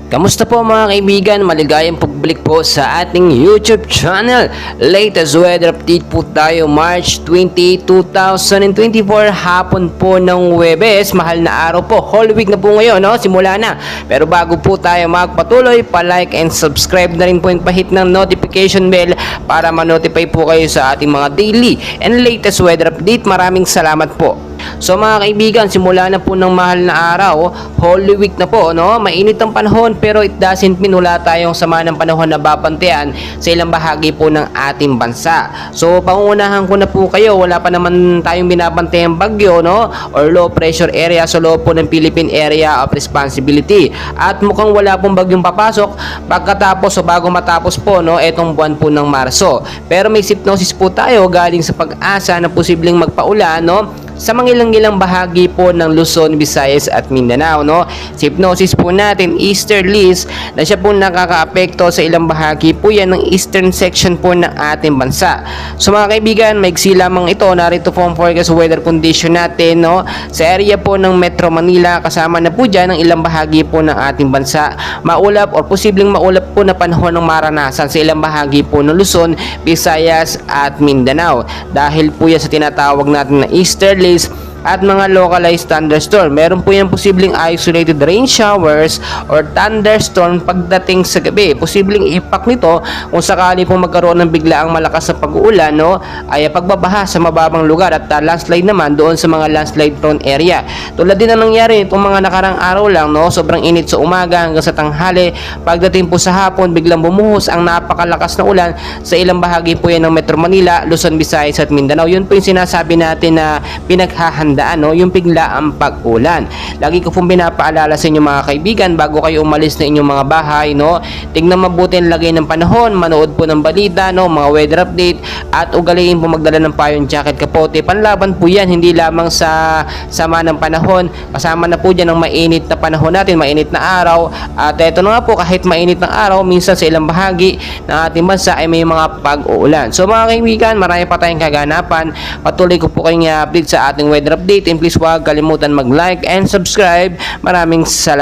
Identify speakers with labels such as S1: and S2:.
S1: Kamusta po mga kaibigan? Maligayang pagbalik po sa ating YouTube channel. Latest weather update po tayo March 20, 2024, hapon po ng Huwebes. Mahal na araw po. Whole week na po ngayon, no? Simula na. Pero bago po tayo magpatuloy, pa-like and subscribe na rin po yung pahit ng notification bell para ma-notify po kayo sa ating mga daily and latest weather update. Maraming salamat po. So mga kaibigan, simula na po ng mahal na araw, Holy Week na po, no? Mainit ang panahon pero it doesn't mean wala tayong sama ng panahon na babantayan sa ilang bahagi po ng ating bansa. So pangunahan ko na po kayo, wala pa naman tayong binabantayang bagyo, no? Or low pressure area sa loob po ng Philippine Area of Responsibility. At mukhang wala pong bagyong papasok pagkatapos o bago matapos po, no, etong buwan po ng Marso. Pero may hypnosis po tayo galing sa pag-asa na posibleng magpaulan, no, sa mga ilang bahagi po ng Luzon, Visayas at Mindanao, no? Sa hypnosis po natin, easterlies na siya po nakakaapekto sa ilang bahagi po yan ng eastern section po ng ating bansa. So mga kaibigan, maigsi lamang ito. Narito po ang forecast weather condition natin, no? Sa area po ng Metro Manila, kasama na po dyan ang ilang bahagi po ng ating bansa. Maulap or posibleng maulap po na panahon ng maranasan sa ilang bahagi po ng Luzon, Visayas at Mindanao. Dahil po yan sa tinatawag natin na easterly at mga localized thunderstorm. Meron po yan posibleng isolated rain showers or thunderstorm pagdating sa gabi. Posibleng impact nito kung sakali po magkaroon ng biglaang malakas na pag-uulan, no, ay pagbabaha sa mababang lugar at landslide naman doon sa mga landslide prone area. Tulad din ang nangyari itong mga nakarang araw lang, no, sobrang init sa umaga hanggang sa tanghali. Pagdating po sa hapon, biglang bumuhos ang napakalakas na ulan sa ilang bahagi po yan ng Metro Manila, Luzon, Visayas at Mindanao. Yun po yung sinasabi natin na pinaghahandaan, no, yung biglaang pag-ulan. Lagi ko pong pinapaalala sa inyo mga kaibigan bago kayo umalis na inyong mga bahay, no, tignan mabuti ang lagay ng panahon, manood po ng balita, no, mga weather update, at ugaliin po magdala ng payong jacket, kapote. Panlaban po yan, hindi lamang sa sama ng panahon, kasama na po dyan ang mainit na panahon natin, mainit na araw. At eto na nga po, kahit mainit ng araw, minsan sa ilang bahagi ng ating bansa ay may mga pag-uulan. So mga kaibigan, marami pa tayong kaganapan. Patuloy ko po kayong update sa ating weather update, and please huwag kalimutan mag-like and subscribe. Maraming salamat.